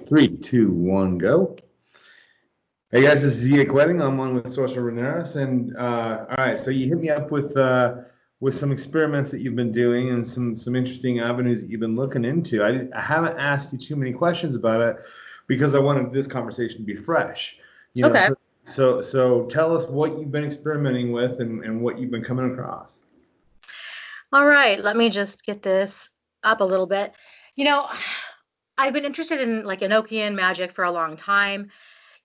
Three, two, one, go. Hey guys, this is EA Koetting. I'm on with Sorsha Runarius, and all right. So you hit me up with some experiments that you've been doing and some interesting avenues that you've been looking into. I haven't asked you too many questions about it because I wanted this conversation to be fresh. You know, Okay. so tell us what you've been experimenting with and what you've been coming across. All right. Let me just get this up a little bit. You know, I've been interested in like Enochian magic for a long time.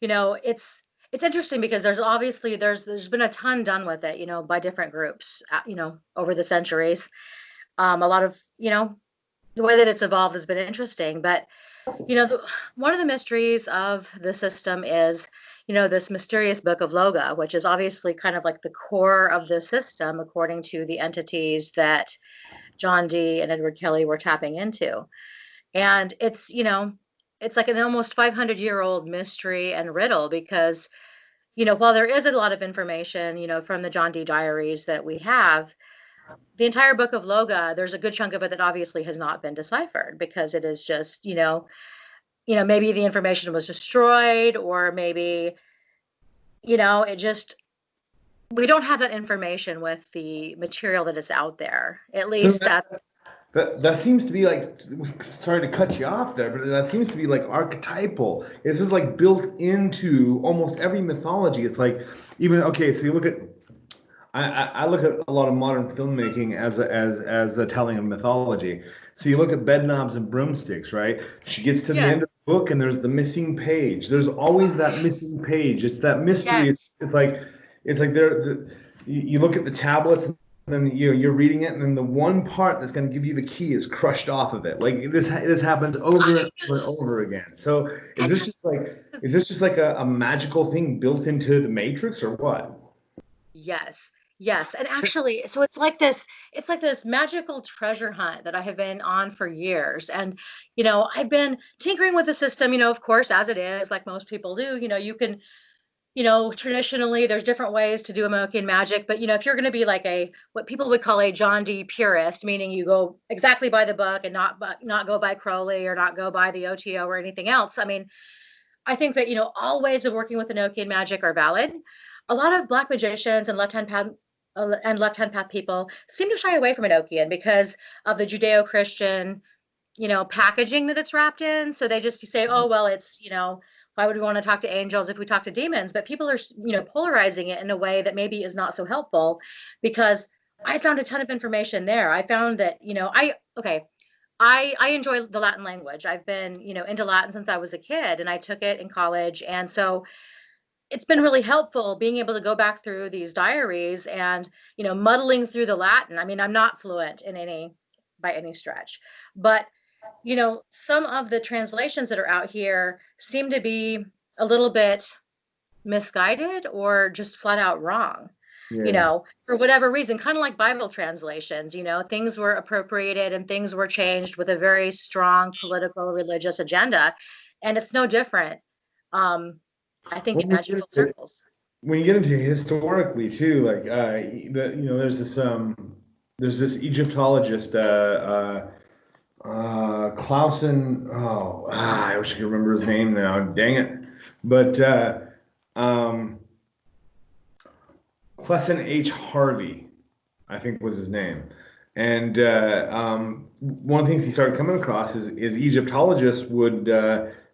It's interesting because there's obviously there's been a ton done with it, by different groups, over the centuries. A lot of, the way that it's evolved has been interesting, but one of the mysteries of the system is, this mysterious book of Loga, which is obviously kind of like the core of the system, according to the entities that John Dee and Edward Kelly were tapping into. And it's like an almost 500-year-old mystery and riddle because, while there is a lot of information, from the John Dee diaries that we have, the entire book of Loga, there's a good chunk of it that obviously has not been deciphered because it is just, maybe the information was destroyed, or maybe, it just, we don't have that information with the material that is out there. At So least that's, that seems to be like, sorry to cut you off there, but that seems to be like archetypal. This is like built into almost every mythology. It's like even okay, so you look at I look at a lot of modern filmmaking as a telling of mythology. So you look at Bedknobs and Broomsticks, right? She gets to the yeah, end of the book and there's the missing page. There's always that missing page. It's that mystery. yes. It's like you look at the tablets and then you're reading it and then the one part that's going to give you the key is crushed off of it. Like this happens over I and over and over again. So is and this that's just like is this just like a magical thing built into the Matrix or what? Yes. Yes. And actually, so it's like this magical treasure hunt that I have been on for years. And, I've been tinkering with the system, of course, as it is, like most people do. You can, traditionally there's different ways to do Enochian magic, but if you're going to be like a what people would call a John Dee purist, meaning you go exactly by the book and not go by Crowley or not go by the OTO or anything else. I mean, I think that all ways of working with Enochian magic are valid. A lot of black magicians and left hand path people seem to shy away from Enochian because of the Judeo-Christian, packaging that it's wrapped in. So they just say, oh well, it's why would we want to talk to angels if we talk to demons? But people are polarizing it in a way that maybe is not so helpful because I found a ton of information there. I found that I okay. I enjoy the Latin language. I've been, into Latin since I was a kid and I took it in college. And so it's been really helpful being able to go back through these diaries and, muddling through the Latin. I mean, I'm not fluent in any by any stretch, but some of the translations that are out here seem to be a little bit misguided or just flat out wrong, Yeah. for whatever reason, kind of like Bible translations, things were appropriated and things were changed with a very strong political, religious agenda. And it's no different. Um, I think in When we get magical into, circles. when you get into historically too, like there's this Egyptologist Clausen. I wish I could remember his name now. Dang it! But um, Clesson H. Harvey, I think was his name. And one of the things he started coming across is Egyptologists would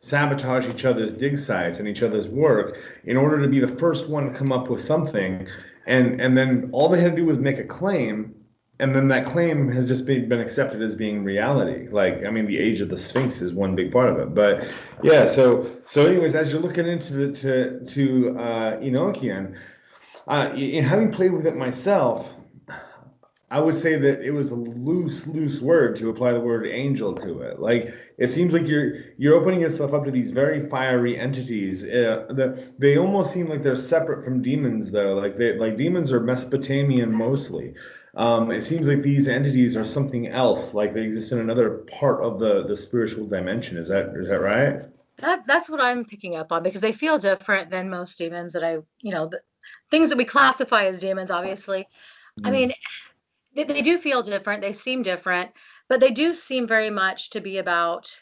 sabotage each other's dig sites and each other's work in order to be the first one to come up with something. And then all they had to do was make a claim, and then that claim has just been accepted as being reality. Like, I mean, the age of the Sphinx is one big part of it. But yeah, so anyways, as you're looking into Enochian, in having played with it myself, I would say that it was a loose word to apply the word angel to it. Like it seems like you're opening yourself up to these very fiery entities. They almost seem like they're separate from demons, though. Like demons are Mesopotamian mostly. It seems like these entities are something else. Like they exist in another part of the spiritual dimension. Is that right? That's what I'm picking up on because they feel different than most demons that the things that we classify as demons, obviously. I Mm. mean, they do feel different. They seem different, but they do seem very much to be about,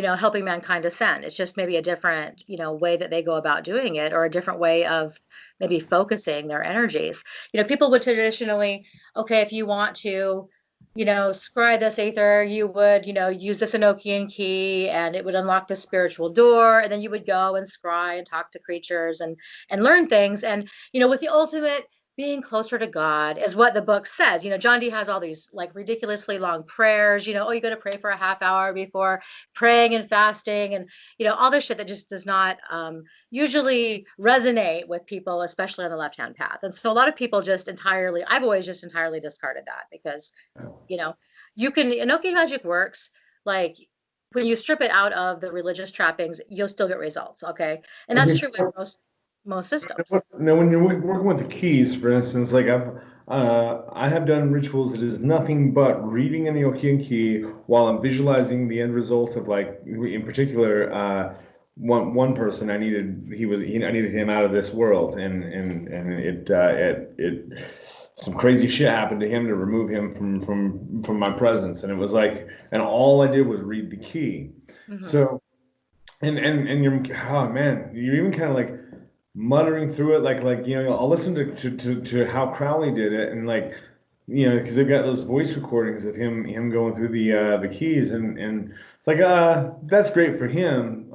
helping mankind ascend. It's just maybe a different, way that they go about doing it, or a different way of maybe focusing their energies. People would traditionally, okay, if you want to, scry this aether, you would, use this Enochian key and it would unlock the spiritual door. And then you would go and scry and talk to creatures and learn things. And, with the ultimate being closer to God is what the book says. John Dee has all these like ridiculously long prayers, oh, you got to pray for a half hour before praying and fasting and, all this shit that just does not usually resonate with people, especially on the left-hand path. And so a lot of people I've always just entirely discarded that because, you know, Enochian Magick works like when you strip it out of the religious trappings, you'll still get results. Okay. And that's Okay. true with most systems. Now, when you're working with the keys, for instance, like I have done rituals that is nothing but reading an Enochian key while I'm visualizing the end result of, like, in particular, one person I needed him out of this world, and it some crazy shit happened to him to remove him from my presence, and it was like, and all I did was read the key. Mm-hmm. So, and you're, oh man, you're even kind of like muttering through it, like I'll listen to how Crowley did it, and like, because they've got those voice recordings of him going through the keys, and it's like, that's great for him.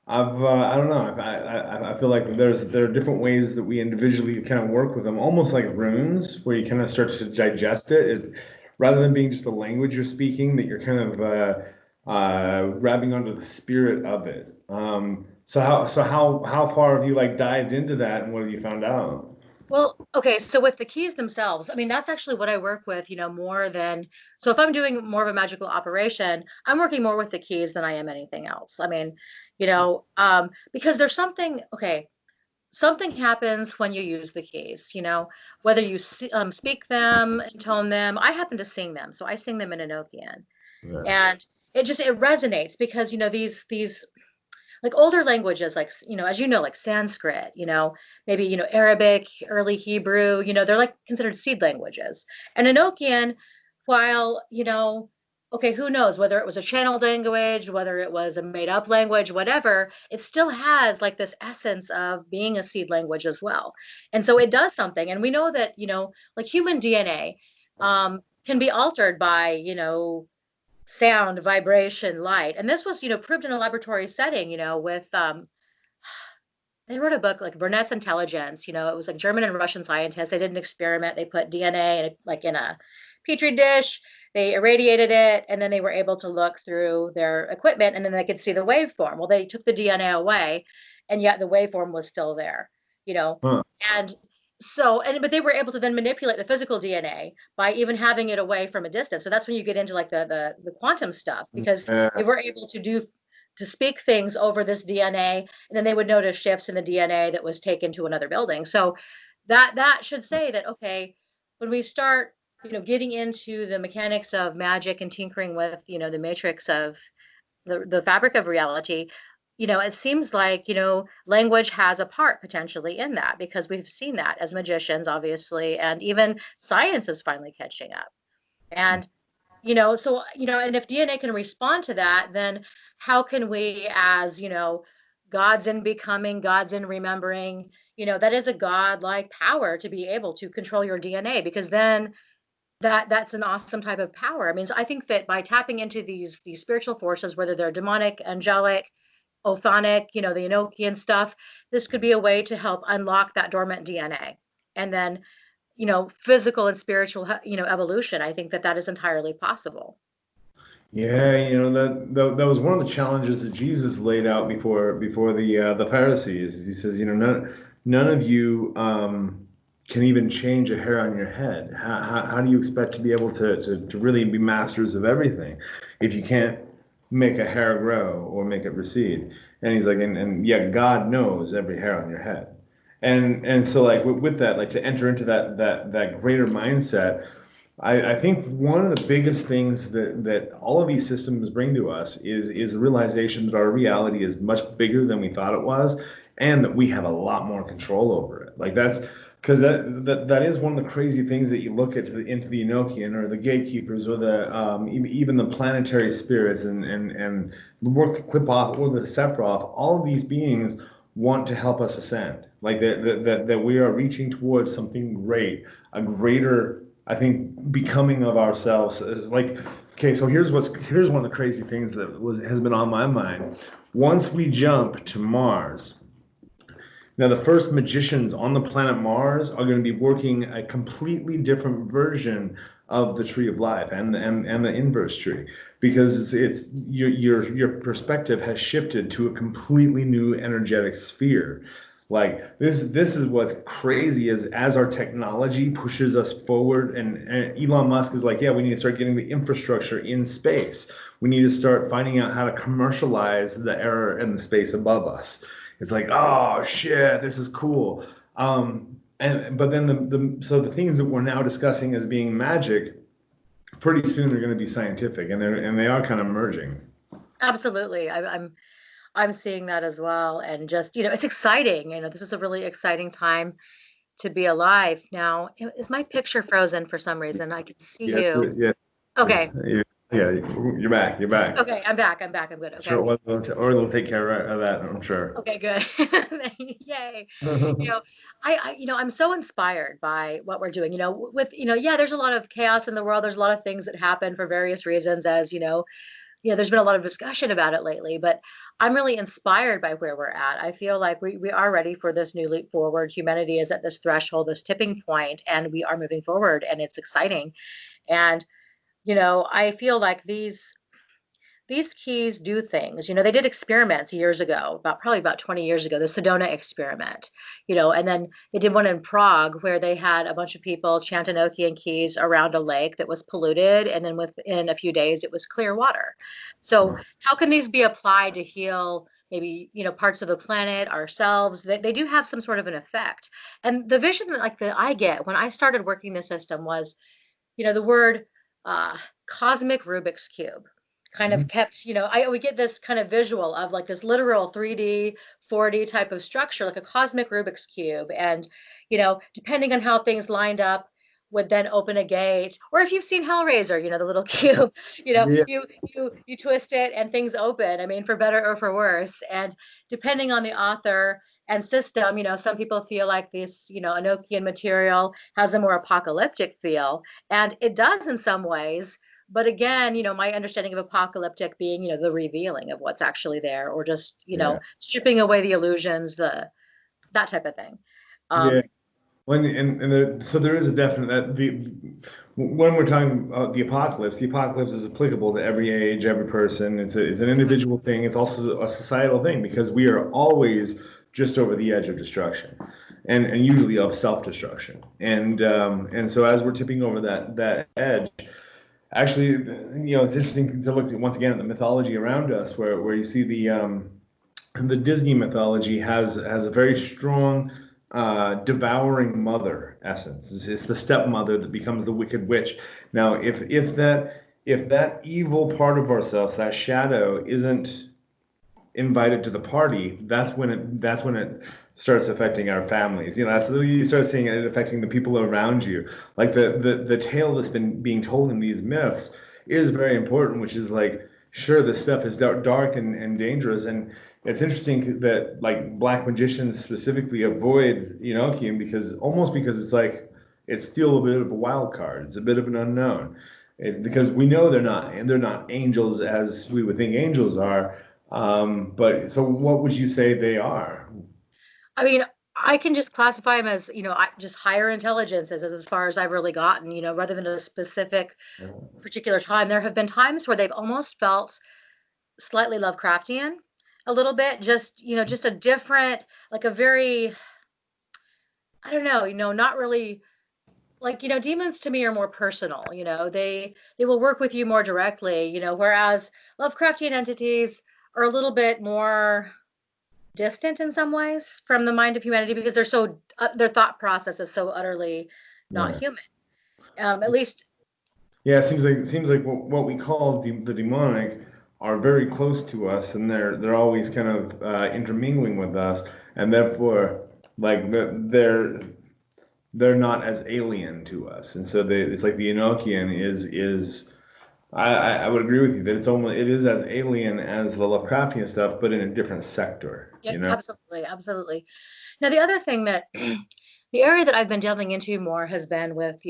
I don't know. I feel like there are different ways that we individually kind of work with them, almost like runes, where you kind of start to digest it, rather than being just a language you're speaking, that you're kind of grabbing onto the spirit of it. So how far have you like dived into that, and what have you found out? Well, okay, so with the keys themselves, I mean, that's actually what I work with, more than, so if I'm doing more of a magical operation, I'm working more with the keys than I am anything else. I mean, because there's something, okay, something happens when you use the keys, whether you speak them, intone them. I happen to sing them, so I sing them in Enochian. Yeah. And it resonates because, these like older languages, like, as like Sanskrit, maybe, Arabic, early Hebrew, they're like considered seed languages. And Enochian, while, okay, who knows whether it was a channeled language, whether it was a made up language, whatever, it still has like this essence of being a seed language as well. And so it does something. And we know that, like human DNA can be altered by, sound, vibration, light. And this was, proved in a laboratory setting, with they wrote a book like Burnett's Intelligence. It was like German and Russian scientists. They did an experiment. They put DNA in a petri dish. They irradiated it, and then they were able to look through their equipment, and then they could see the waveform. Well, they took the DNA away, and yet the waveform was still there. Huh. And so, but they were able to then manipulate the physical DNA by even having it away from a distance. So that's when you get into like the quantum stuff, because they were able to speak things over this DNA, and then they would notice shifts in the DNA that was taken to another building. So that should say that, okay, when we start, getting into the mechanics of magic and tinkering with, the matrix of the fabric of reality, it seems like, language has a part potentially in that, because we've seen that as magicians, obviously, and even science is finally catching up. And, so, and if DNA can respond to that, then how can we, as, gods in becoming, gods in remembering, that is a godlike power to be able to control your DNA, because then that's an awesome type of power. I mean, so I think that by tapping into these spiritual forces, whether they're demonic, angelic, Othonic, the Enochian stuff, this could be a way to help unlock that dormant DNA. And then, physical and spiritual, evolution. I think that is entirely possible. Yeah, that was one of the challenges that Jesus laid out before the Pharisees. He says, none of you can even change a hair on your head. How do you expect to be able to really be masters of everything if you can't make a hair grow or make it recede? And he's like, and yet God knows every hair on your head. And so, like, with that, like, to enter into that greater mindset, I think one of the biggest things that all of these systems bring to us is the realization that our reality is much bigger than we thought it was, and that we have a lot more control over it. Like, that's because that is one of the crazy things that you look at into the Enochian or the gatekeepers or the even the planetary spirits and the work the Qliphoth or the Sephiroth. All of these beings want to help us ascend, like that we are reaching towards something great, a greater, I think, becoming of ourselves is like. Okay, so here's one of the crazy things that has been on my mind. Once we jump to Mars. Now, the first magicians on the planet Mars are going to be working a completely different version of the tree of life and the inverse tree, because it's your perspective has shifted to a completely new energetic sphere. Like this is what's crazy is as our technology pushes us forward, and Elon Musk is like, yeah, we need to start getting the infrastructure in space. We need to start finding out how to commercialize the air and the space above us. It's like, oh shit, this is cool. And but then so the things that we're now discussing as being magic, pretty soon they're going to be scientific, and they are kind of merging. Absolutely. I'm seeing that as well. And just, it's exciting. This is a really exciting time to be alive. Now, is my picture frozen for some reason? I can see Yes, you. yes, Okay. yeah. You're back. You're back. Okay. I'm back. I'm back. I'm good. Sure, Okay. or they'll take care of that. I'm sure. Okay, good. Yay. You know, I'm so inspired by what we're doing, with, yeah, there's a lot of chaos in the world. There's a lot of things that happen for various reasons, as there's been a lot of discussion about it lately, but I'm really inspired by where we're at. I feel like we are ready for this new leap forward. Humanity is at this threshold, this tipping point, and we are moving forward, and it's exciting. And, I feel like these keys do things. They did experiments years ago, probably about 20 years ago, the Sedona experiment, and then they did one in Prague where they had a bunch of people chant Enochian keys around a lake that was polluted. And then within a few days, it was clear water. So how can these be applied to heal maybe, parts of the planet, ourselves? They do have some sort of an effect. And the vision that I get when I started working the system was, the word uh, cosmic Rubik's Cube kind of kept, I would get this kind of visual of like this literal 3D, 4D type of structure, like a cosmic Rubik's Cube. And, depending on how things lined up, would then open a gate. Or if you've seen Hellraiser, the little cube, Yeah. you twist it and things open. I mean, for better or for worse. And depending on the author and system, some people feel like this, Enochian material has a more apocalyptic feel. And it does in some ways. But again, my understanding of apocalyptic being, the revealing of what's actually there, or just, Yeah. stripping away the illusions, that type of thing. Yeah. Um, So there is a definite that when we're talking about the apocalypse is applicable to every age, every person. It's an mhm. individual thing. It's also a societal thing because we are always just over the edge of destruction, and usually of self-destruction. And so as we're tipping over that edge, actually, it's interesting to look at once again at the mythology around us, where you see the Disney mythology has a very strong devouring mother essence. It's the stepmother that becomes the wicked witch. Now, if that evil part of ourselves, that shadow, isn't invited to the party, that's when it starts affecting our families. That's you start seeing it affecting the people around you. Like the tale that's been being told in these myths is very important, which is like, sure, this stuff is dark and dangerous, and it's interesting that like black magicians specifically avoid Enochian because it's like it's still a bit of a wild card. It's a bit of an unknown. It's because we know they're not angels as we would think angels are. But so what would you say they are? I mean, I can just classify them as, just higher intelligences as far as I've really gotten, rather than a specific particular time. There have been times where they've almost felt slightly Lovecraftian, a little bit, just a different, like a very, I don't know, not really like, demons to me are more personal. They will work with you more directly, whereas Lovecraftian entities are a little bit more distant in some ways from the mind of humanity because their thought process is so utterly not Yeah. human. At least. Yeah, it seems like what we call the demonic are very close to us, and they're always kind of intermingling with us, and therefore, like they're not as alien to us. And so it's like the Enochian is I would agree with you that it is as alien as the Lovecraftian stuff, but in a different sector, Yeah, absolutely, absolutely. Now, the other thing that the area that I've been delving into more has been with,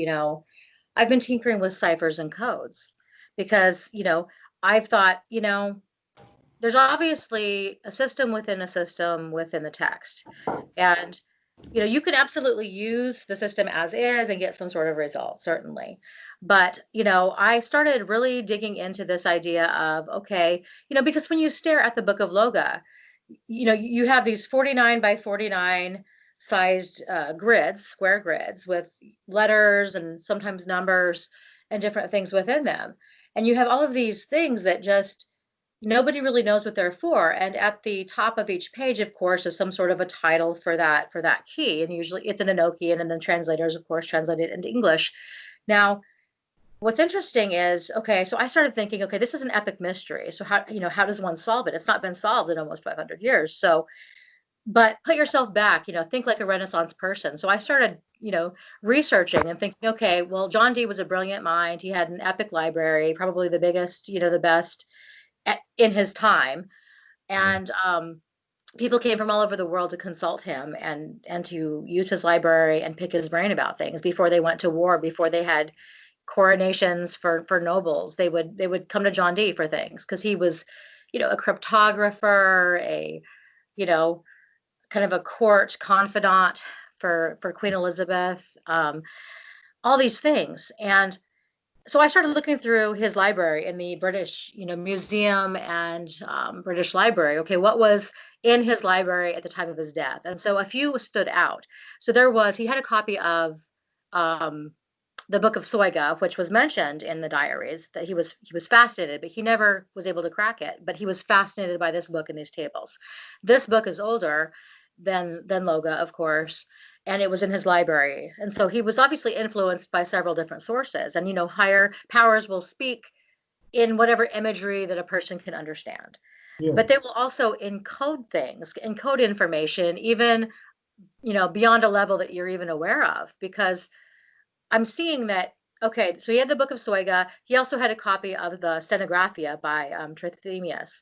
I've been tinkering with ciphers and codes because, I've thought, there's obviously a system within the text. And, you can absolutely use the system as is and get some sort of result, certainly. But, I started really digging into this idea of, okay, because when you stare at the Book of Loga, you have these 49 by 49 sized grids, square grids with letters and sometimes numbers and different things within them. And you have all of these things that just nobody really knows what they're for. And at the top of each page, of course, is some sort of a title for that key. And usually it's an Enochian, and then translators, of course, translate it into English. Now, what's interesting is, okay, so I started thinking, okay, this is an epic mystery. So how does one solve it? It's not been solved in almost 500 years. So, but put yourself back, think like a Renaissance person. So I started, researching and thinking, okay, well, John Dee was a brilliant mind. He had an epic library, probably the biggest, the best in his time. And people came from all over the world to consult him and to use his library and pick his brain about things before they went to war, before they had coronations for nobles. They would come to John Dee for things because he was, a cryptographer, a, you know, kind of a court confidant for Queen Elizabeth, all these things. And so I started looking through his library in the British, Museum and British Library. Okay, what was in his library at the time of his death? And so a few stood out. So he had a copy of um, the Book of Soiga, which was mentioned in the diaries, that he was fascinated, but he never was able to crack it. But he was fascinated by this book and these tables. This book is older than Loga, of course, and it was in his library. And so he was obviously influenced by several different sources. And higher powers will speak in whatever imagery that a person can understand. Yeah. But they will also encode things, encode information, even beyond a level that you're even aware of, because I'm seeing that. Okay, so he had the Book of Soiga. He also had a copy of the Stenographia by Trithemius.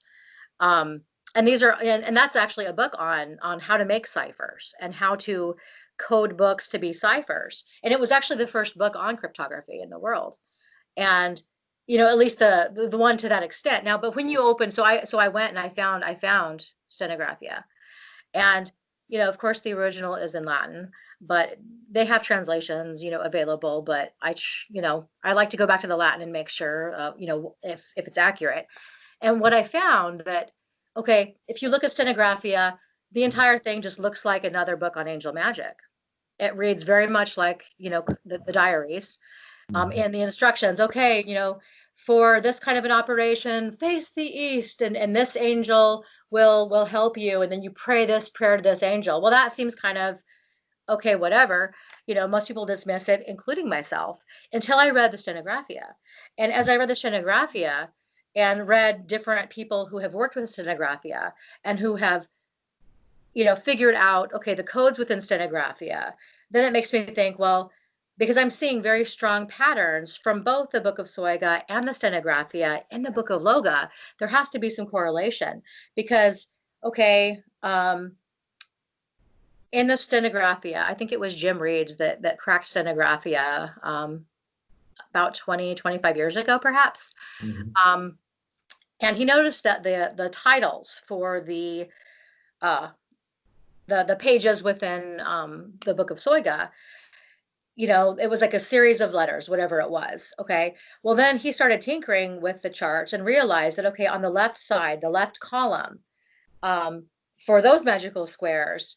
Um, and these are, and that's actually a book on how to make ciphers and how to code books to be ciphers. And it was actually the first book on cryptography in the world. And at least the one to that extent. Now, but when you open, so I went and I found Stenographia. And of course, the original is in Latin, but they have translations, available. But I like to go back to the Latin and make sure, if it's accurate. And what I found that, okay, if you look at Stenographia, the entire thing just looks like another book on angel magic. It reads very much like, the diaries, and the instructions. Okay, for this kind of an operation, face the east, and this angel will help you, and then you pray this prayer to this angel. Well, that seems kind of okay, whatever. Most people dismiss it, including myself, until I read the Stenographia. And as I read the Stenographia and read different people who have worked with Stenographia and who have, figured out, okay, the codes within Stenographia, then it makes me think, well, because I'm seeing very strong patterns from both the Book of Soiga and the Stenographia and the Book of Loga, there has to be some correlation because, okay, in the Stenographia, I think it was Jim Reeds that cracked Stenographia about 25 years ago, perhaps. Mm-hmm. And he noticed that the titles for the pages within the Book of Soiga, it was like a series of letters, whatever it was. Okay. Well, then he started tinkering with the charts and realized that, okay, on the left side, the left column, for those magical squares,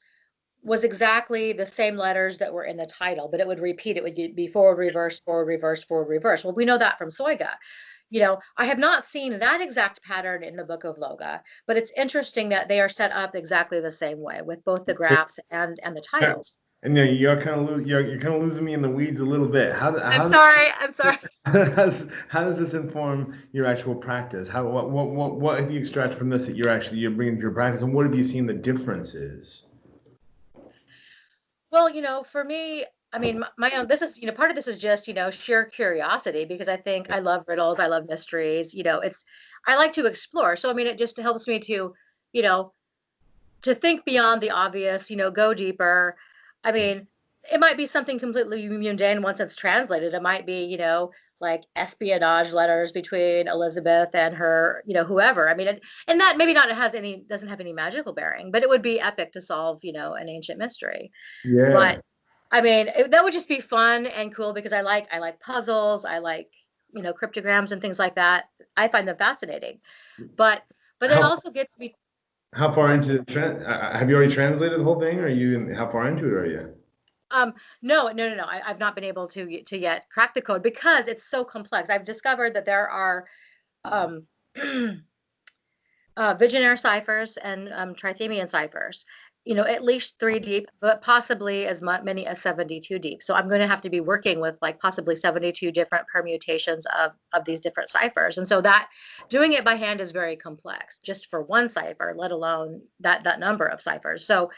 was exactly the same letters that were in the title, but it would repeat. It would be forward, reverse, forward, reverse, forward, reverse. Well, we know that from Soiga. I have not seen that exact pattern in the Book of Loga, but it's interesting that they are set up exactly the same way with both the graphs and the titles. And you're kind of you're kind of losing me in the weeds a little bit. I'm sorry. How does this inform your actual practice? What have you extracted from this that you're bringing to your practice, and what have you seen the differences? Well, for me, I mean, my own, this is, part of this is just, sheer curiosity because I think I love riddles, I love mysteries, I like to explore. So, I mean, it just helps me you know, to think beyond the obvious, go deeper. I mean, it might be something completely mundane once it's translated. It might be, like espionage letters between Elizabeth and her, whoever. I mean, and that maybe not doesn't have any magical bearing, but it would be epic to solve, an ancient mystery. But Yeah. I mean, that would just be fun and cool because I like puzzles, I like, cryptograms and things like that. I find them fascinating. But it How also gets me. how far Sorry. into have you already translated the whole thing? Or are you how far into it are you? No, no, no, no. I've not been able to yet crack the code because it's so complex. I've discovered that there are um, Vigenère ciphers and Trithemian ciphers. At least three deep, but possibly as many as 72 deep. So I'm going to have to be working with like possibly 72 different permutations of these different ciphers. And so that doing it by hand is very complex, just for one cipher, let alone that number of ciphers. So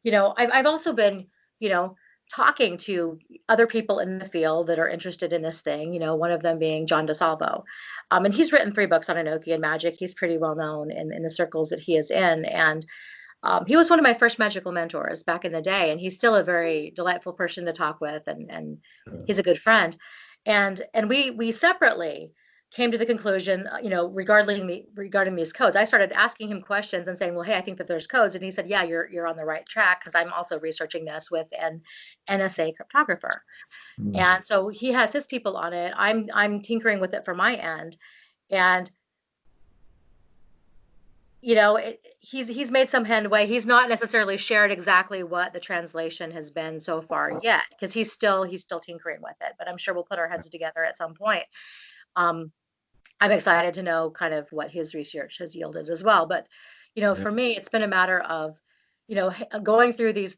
I've also been, you know, talking to other people in the field that are interested in this thing, one of them being John DeSalvo. And he's written 3 books on Enochian magic. He's pretty well known in the circles that he is in. And he was one of my first magical mentors back in the day. And he's still a very delightful person to talk with. And he's a good friend. And we separately came to the conclusion, regarding these codes. I started asking him questions and saying, well, hey, I think that there's codes. And he said, yeah, you're on the right track because I'm also researching this with an NSA cryptographer. Mm. And so he has his people on it. I'm tinkering with it from my end. And he's made some headway. He's not necessarily shared exactly what the translation has been so far yet, because he's still tinkering with it. But I'm sure we'll put our heads together at some point. Um, I'm excited to know kind of what his research has yielded as well. But, Yeah. for me, it's been a matter of, going through these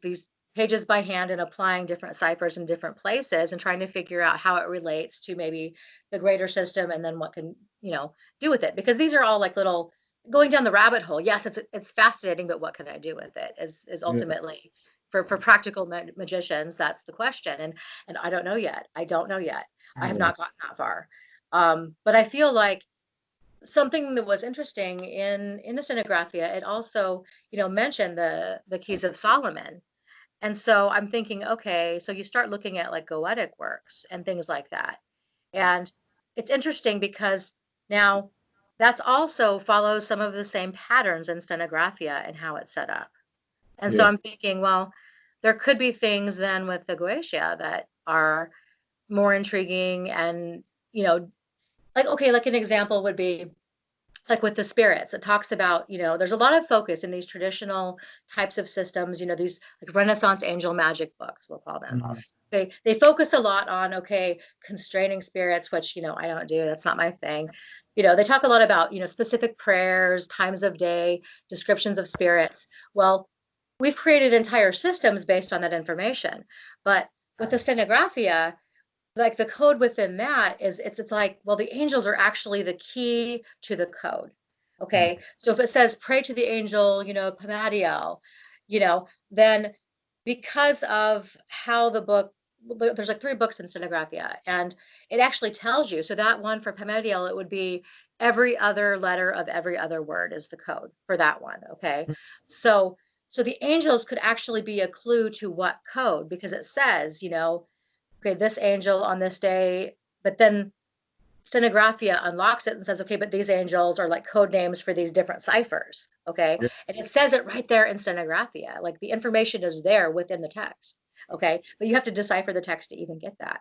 pages by hand and applying different ciphers in different places and trying to figure out how it relates to maybe the greater system and then what can, do with it. Because these are all like little going down the rabbit hole. Yes, it's fascinating, but what can I do with it is Yeah. ultimately for practical magicians, that's the question. And I don't know yet. I don't know yet. I have Yeah. not gotten that far. But I feel like something that was interesting in the Stenographia, it also, mentioned the keys of Solomon. And so I'm thinking, okay, so you start looking at like goetic works and things like that. And it's interesting because now that's also follows some of the same patterns in Stenographia and how it's set up. And so Yeah. I'm thinking, well, there could be things then with the Goetia that are more intriguing and, like, okay, like an example would be like with the spirits. It talks about, there's a lot of focus in these traditional types of systems, these like Renaissance angel magic books, we'll call them. Mhm. They focus a lot on, okay, constraining spirits, which, I don't do, that's not my thing. They talk a lot about, specific prayers, times of day, descriptions of spirits. Well, we've created entire systems based on that information. But with the stenographia, like the code within that is it's like, well, the angels are actually the key to the code. Okay. So if it says pray to the angel, Pamadiel, then because of how the book, there's like 3 books in Stenographia, and it actually tells you. So that one for Pamadiel, it would be every other letter of every other word is the code for that one. Okay. So the angels could actually be a clue to what code, because it says, okay, this angel on this day, but then Stenographia unlocks it and says, okay, but these angels are like code names for these different ciphers. Okay. Yeah. And it says it right there in Stenographia. Like the information is there within the text. Okay. But you have to decipher the text to even get that.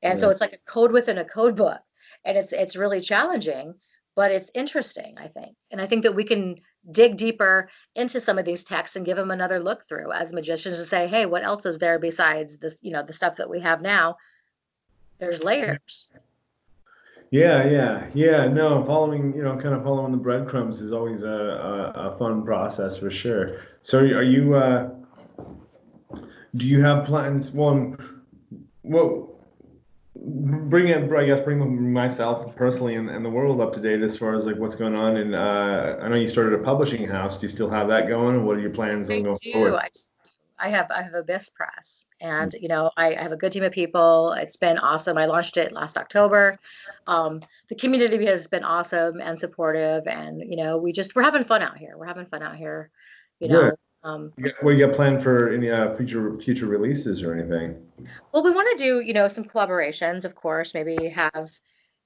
And so Yeah. it's like a code within a code book. And it's really challenging, but it's interesting, I think. And I think that we can dig deeper into some of these texts and give them another look through as magicians to say, hey, what else is there besides this, the stuff that we have now? There's layers. Yeah, yeah, yeah. No, following, kind of following the breadcrumbs is always a fun process for sure. So, are you? Do you have plans? One, well, bring it. I guess bring myself personally and the world up to date as far as like what's going on. And I know you started a publishing house. Do you still have that going? And what are your plans on I going do. forward? I do. I have Abyss Press, and I have a good team of people. It's been awesome. I launched it last October. The community has been awesome and supportive, and we're having fun out here. We're having fun out here. You Good. know, um, What do you got planned for any future releases or anything? well, we want to do some collaborations, of course. Maybe have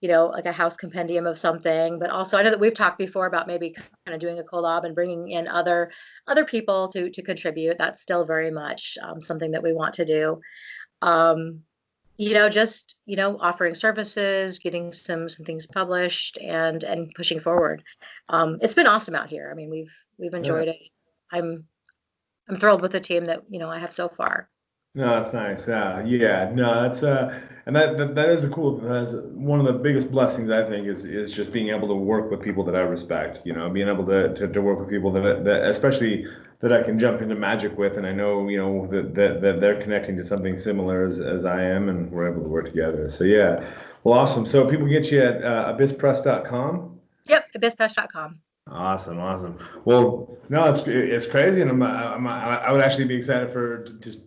like a house compendium of something, but also I know that we've talked before about maybe kind of doing a collab and bringing in other people to contribute. That's still very much something that we want to do. um, just offering services, getting some things published, and pushing forward. It's been awesome out here. I mean, we've Yeah. enjoyed it. I'm i'm thrilled with the team that I have so far. No, that's nice. Yeah. No, that's and that is a cool. That's one of the biggest blessings I think is just being able to work with people that I respect. Being able to work with people that especially that I can jump into magic with, and I know that they're connecting to something similar as I am, and we're able to work together. So yeah, well, awesome. So people get you at abysspress.com. Yep, abysspress.com. Awesome, awesome. Well, no, it's crazy, and I would actually be excited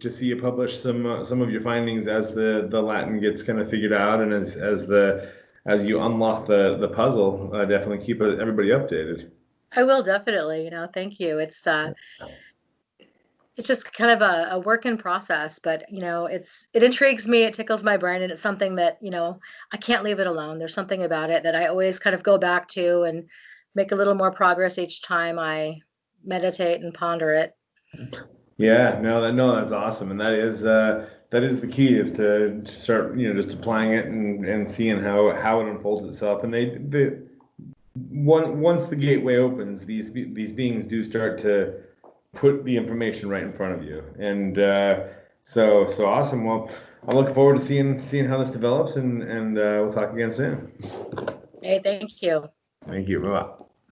to see you publish some of your findings as the Latin gets kind of figured out, and as you unlock the puzzle. Definitely keep everybody updated. I will definitely. Thank you. It's just kind of a work in process, but it intrigues me, it tickles my brain, and it's something that I can't leave it alone. There's something about it that I always kind of go back to and make a little more progress each time I meditate and ponder it. Yeah, no, that's awesome, and that is the key is to start just applying it and seeing how it unfolds itself, and once the gateway opens, these beings do start to put the information right in front of you. And so awesome. Well, I look forward to seeing how this develops, and we'll talk again soon. Hey, thank you. Thank you. Bye bye.